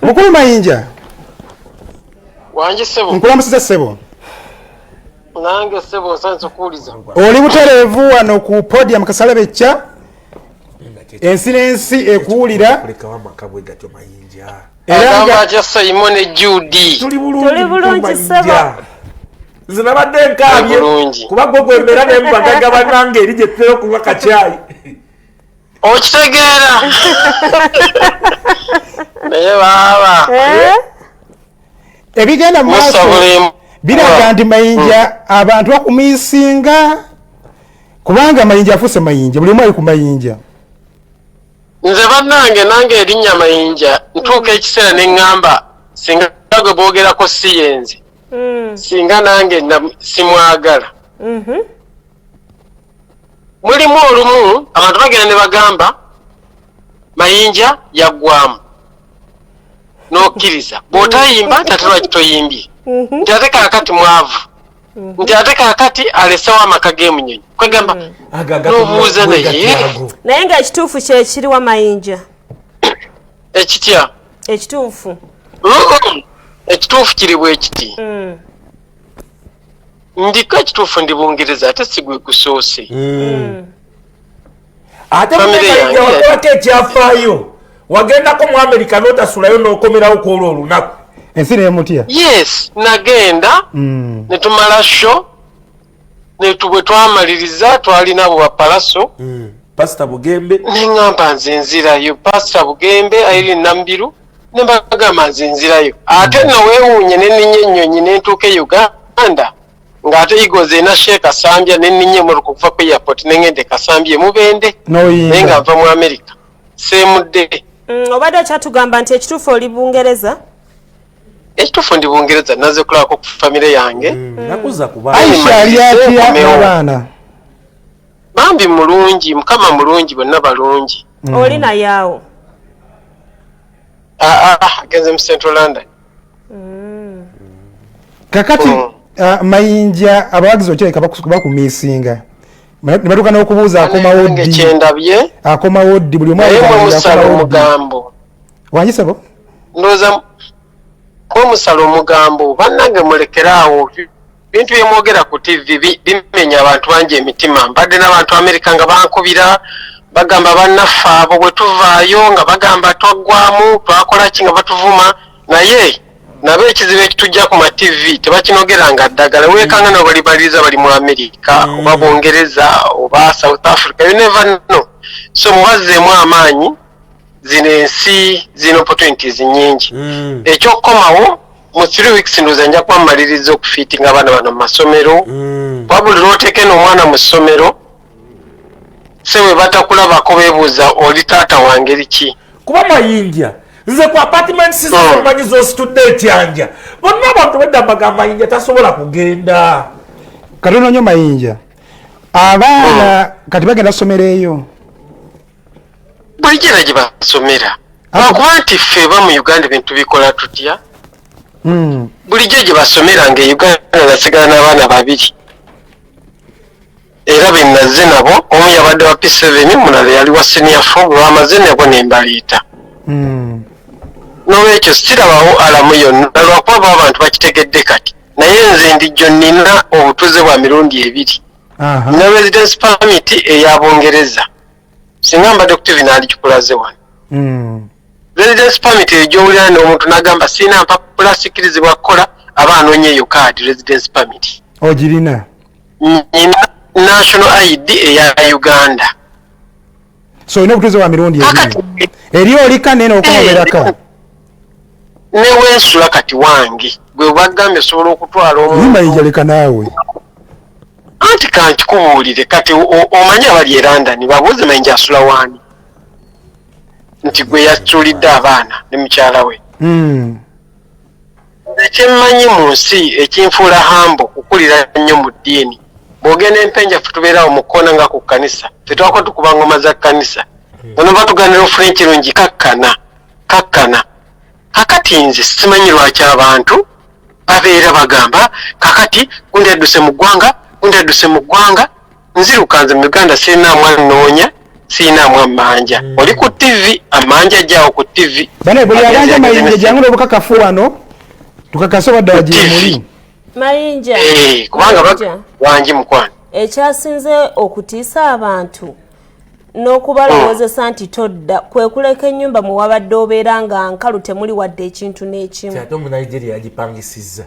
Mukulu Mayinja. Wanje sebo. Nkulamusiza sebo. Nange sebo sanso kuliza. Oli buterevu wano ku podium Kasalabecha. Ensinensi ekuulira. Kuleka wamakabwe gatyo Mayinja. Agamba jassa Imone Judy. Tuli bulungi sebo. Zinabadde nkabye kuba gogwe embera n'embaga banange eri gye tutera okunywa kacaayi. Okitegeera. Naye baba. Ebigenda mu maaso biraga nti Mayinja abantu bakumisinga kubanga Mayinja afuse Mayinja buli mwali ku Mayinja. Nze bannange nange erinnya Mayinja ntuuka ekiseera ne ŋŋamba singa gwe boogerako siyenze. Singa nange simwagala. Mulimu olumu abantu bagenda ne bagamba Mayinja yaggwamu n'okkiriza bw'otayimba nti ate lwaki toyimbye nti ate kaakati mwavu nti ate kaakati alesewo amaka g'emunyonyi kwegamba n'obuuza naye ng'ekituufu kye kiriwa Mayinja ekitya ekituufu ekituufu kiri bwe kiti ndiko ekituufu ndi Bungereza ate sigwe kusoose ate Mayinja wakwata ekyafaayo wagendako mu America n'otasulayo n'okomerawo kwolwo olunaku ensi n'emutya. Yes nagenda ne tumala show ne bwe twamaliriza twalina abo bapalaso Pastor Bugembe ne ŋŋamba nze nzirayo Pastor Bugembe ayiri Nambiru ne mbagamba nze nzirayo ate no weewuunye n'enninnya ennyonyi n'entuuka e Uganda ng'ate igoze na Sheikh Kasambya n'enninnya emmotoka okuva ku airport n'engende Kasambya Mubende naye nga nva mu America seemudde. Obadde kyatugamba nti ekituufu oli Bungereza? Ekituufu ndi Bungereza naze kulabako ku famire yange. Nakuza kuba Aisha ali atya n'abaana? Bambi mulungi, Mukama mulungi, bonna balungi. Oli naye awo? Agenze mu Central London. Kakati Mayinja abawagizi okireka bakumisinga. Ne batuuka n'okubuuza akomawoddi. Kyendabye. Akomawoddi buli omwana musalo omugambo. Wanyi sebo? Ndowooza omusalo omugambo bannange mulekeraawo bintu byemwogera ku TV bimenya abantu bangi emitima. Mbadde n'abantu Amerika nga bankubira bagamba bannaffe abo bwe tuvaayo nga bagamba twaggwamu twakola ki nga batuvuma naye nabo ekizibu ekitujja ku ma TV tebakinogeranga ddagala weekanga nabo balibaliriza bali mu Amerika oba Bungereza oba South Africa you never know. So muwazzeemu amaanyi zino ensi zino opportunities nyingi ekyokukomawo mu 3 weeks ndowooza nja kubamaliriza okufiitinga abaana bano mu masomero wabuli lw'oteeke n'omwana mu ssomero sewe batakulabako beebuuza oli taata wange liki kuba Mayinja nze ku apartment simanyi z'ositudde ekyanja bonna abantu bedda bagamba Mayinja tasobola kugenda katono nnyo Mayinja abaana kati bagenda ssomero eyo bulijira gye basomera lwakuba nti ffe eba mu Uganda ebintu bikola tutya bulijjo gye basomera nga Uganda nasigala n'abaana babiri era benazze nabo omu yabadde wa P7 mulala yali wa senior 4 lwamaze nabo ne mbaleeta n'olwekyo sirabawo alamu yonna lwakuba bo abantu bakitegedde kati naye nze ndijjo nnina obutuze bwa mirundi ebiri nina residence permit eya Bungereza singa mbadde ku TV naligikulaze wano residence permit egyowulira n'omuntu n'agamba sina mpapula sikirizibwa kukola aba anoonya eyo card residence permit ogirina nina national ID eya Uganda so ino obutuze bwa mirundi ebiri eri olika nene okumoberaka newensula kati wange gwe bagambye osobola okutwala omuntu Mayinja leka naawe anti kankikubuulire kati omanyi abali e London babuuze Mayinja asula waani nti gwe yasulidde abaana ne mukyala we ekyemmanyi mu nsi ekinfuula hambo kukulira nnyo mu ddiini bw'ogenda empenja ffe tubeerawo mu kkoona nga ku kkanisa tetwako tukuba ngoma za kkanisa ono batuganira ofuna ekirungi kakkana kakati nze simanyi lwaki abantu babeera bagamba kakati gundi adduse mu ggwanga nziruka nze mu Uganda sirina mwana noonya siinamu amanja oli ku TV amanja jawo ku TV bane buli abanja Mayinja jangu obukakafu wano tukakasoba ddala gye muli Mayinja kubanga wangi mukwano ekyasinze okutiisa abantu n'okubalowozesa nti todda kwe kuleka ennyumba mwe wabadde obeera nga nkalu temuli wadde ekintu n'ekimu ate omu Nigeria yagipangisizza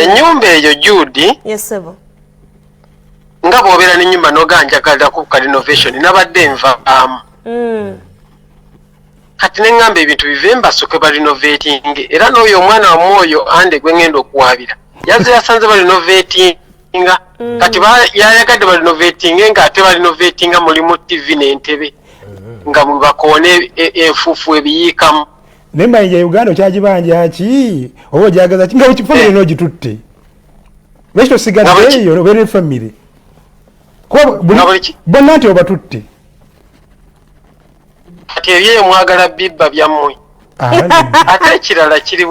ennyumba eyo Judy yesebo nga bw'obeera n'ennyumba n'oganjagalira ku renovation nabadde nvaamu kati neŋŋamba ebintu bive mbasooke barenovating era n'oyo omwana wa mwoyo ande gwe ngenda okuwaabira yaze yasanze barenovatinga kati yayagadde barenovating nga ate barenovatinga mulimu TV n'entebe nga mubakoone enfuufu ebiyiikamu ne Mayinja Uganda okyagibanja ki oba ogyagaza ki nga famire n'ogitutte lwaki tosigaddeeyo obeera ne famire bonna nti obatutte kati ebyeyo mwagala bibba byammwe ate ekirala kiri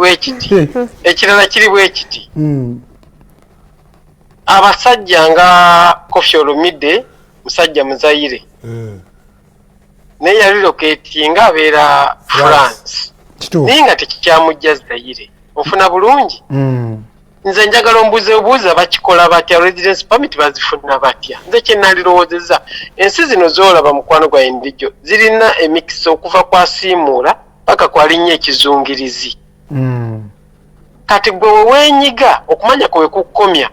bwe kiti abasajja nga Kofi Olomide musajja Muzayire naye yaliloketi nga abeera France naye nga tekikyamujja Zayire ofuna bulungi nze njagala ombuuza bakikola batya residence permit bazifuna batya nze kyenalirowoozezza ensi zino zoolaba mukwano gwa endijo zirina emikisa okuva kwa siimuula paka kwalinnya ekizungirizi kati gwe weenyiga okumanya kwe kukomya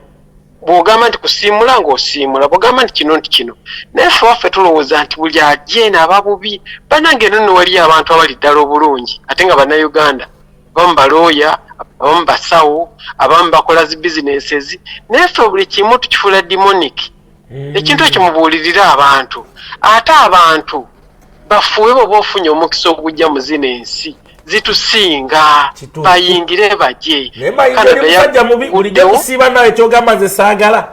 bw'ogamba nti kusiimula ng'osiimula bw'ogamba nti kino naye ffe waffe tulowooza nti buli ajeena aba bubi banange eno nno wali abantu abali ddala obulungi ate nga bannayuganda abamu balooya abamu basawo abamu bakola zi businesses naye ffe buli kimu tukifuula demonic ekintu ekyo mubuulirira abantu ate abantu bafuwe bwe ofunye omukisa ogujja mu zino ensi zitusinga bayingire baje musajja mubi ulijja kusiiba nawe ekyogamba nze saagala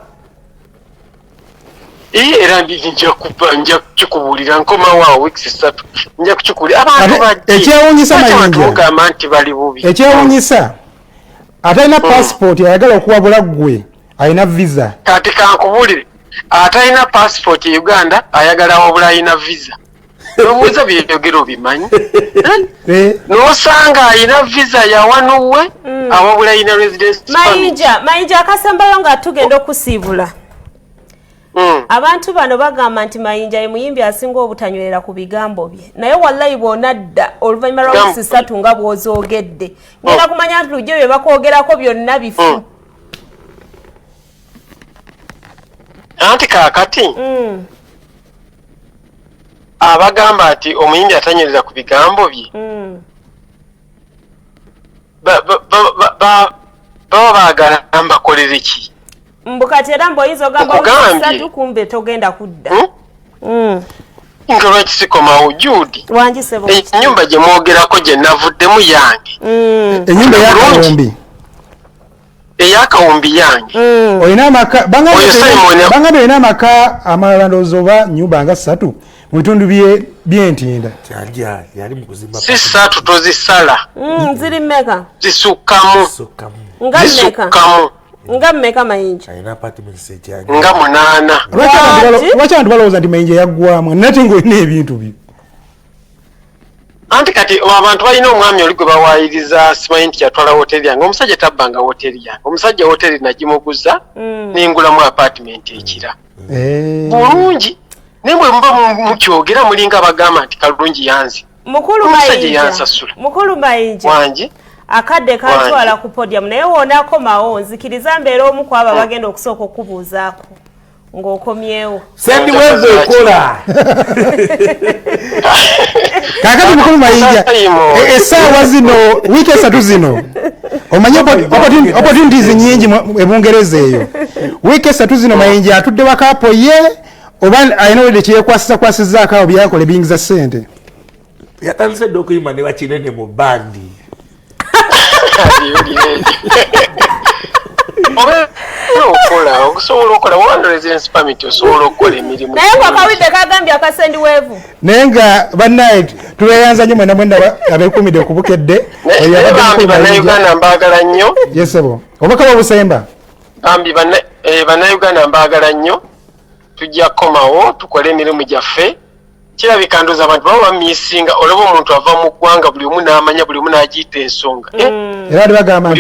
era nja kukikubuulira nkoma wa weeks 3 nja kukikubuulira abantu baje ekyewuunyisa Mayinja ogamba nti bali bubi ekyewuunyisa atalina passport ayagala okuwabula ggwe alina visa kati kankubuulire atalina passport e Uganda ayagala wabula alina visa nobuuza byeyogera obimanyi n'osanga alina visa yawanuwe awabula alina residence Mayinja akasembayo nga tugenda okusiibula abantu bano bagamba nti Mayinja ye muyimbi asinga obutanywerera ku bigambo bye naye wallahi bw'onadda oluvannyuma lwa wiiki 3 nga bw'ozoogedde ngenda kumanya nti lujjo bye bakwogerako byonna bifu anti kaakati abagamba nti omuyimbi atanyereza ku bigambo bye baba baagala mbakolere ki mbukati era mb'oyinza ogamba wisatu kumbe togenda kudda nga lwaki sikomawo Judy ennyumba gye mwogerako gye navuddemu yange ennyumba eyakawumbi eyakawumbi yange olina amaka bangambye olina amaka amalala ndowooza oba nnyumba nga 3 mu bitundu by'Entinda si 3 tozisala ziri mmeka zisukkamu nga mmeka Mayinja alina apartments ekyanja nga 8 lwaki abantu balowooza nti Mayinja yaggwamu nate ng'olina ebintu bye anti kati abantu balina omwami oli gwe bawaayiriza simanyi nti yatwala woteri yange omusajja tabbanga woteri yange omusajja woteri nagimuguza ningulamu apartment ekira bulungi naye bwe muba mukyogera mulinga bagamba nti kalungi yanzi omusajja yansasula mukulu Mayinja wangi akadde katwala ku podium naye woonakomawo nzikiriza mbeera omu ku abo bagenda okusooka okubuuzaako ng'okomyewo sendi wezo ekola kakati mukulu Mayinja essaawa zino wiiki 3 zino omanyi opportunities nyingi ebungereza eyo wiiki 3 zino Mayinja atudde wakapo ye oba alina wedde kyekwasizaako awo byakola ebiyingiza ssente yatandise dde okuyima ne bakinene mu bandi okusobola okola wanda residence permit osobola okukola emirimu naye ng'akawidde kagambye akasendi weevu naye nga bannaye tubeeyanza nnyo mwena abeekumidde okubukedde bambi bannayuganda mbaagala nnyo yesebo obaka bwa busemba bambi bannayuganda mbaagala nnyo tujja komawo tukole emirimu gyaffe kirabika ndoza abantu baba bamisinga olaba omuntu ava mu ggwanga buli omu n'amanya buli omu n'agiyita ensonga era bagamba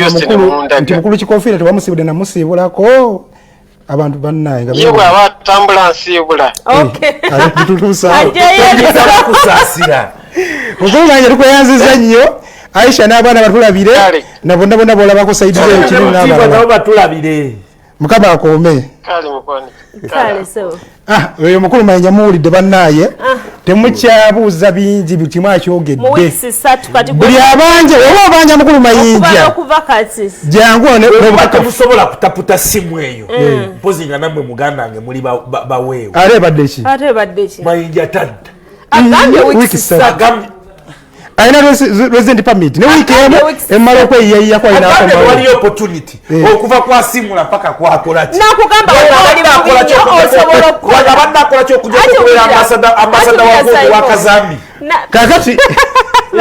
nti mukulu kikofiira tebamusibudde namusiibulako abantu bannaye nga ye bw'aba atambula nsiibula kusaasira mukulu Mayinja tukweyanziza nnyo Aisha n'abaana batulabire na bonna bonna boolabako Saidi Zero kiri n'abalala batulabire Mukama akoome oyo mukulu Mayinja muwulidde bannaye temukyabuuza bingi bitimu akyogedde buli abanja oba obanja mukulu Mayinja jangu temusobola kutaputa simu eyo mpozi nga nammwe muganda wange muli baweewo ate ebadde ki Mayinja tadda ayina resident permit ne week emu emmala okweyiyayiya kwa ina akamala wali opportunity okuva kwa simula paka kwa akola ki nakugamba bali akola ki osobola okukola banda akola ki okujja kukolera ambassador wa Kazambi kakati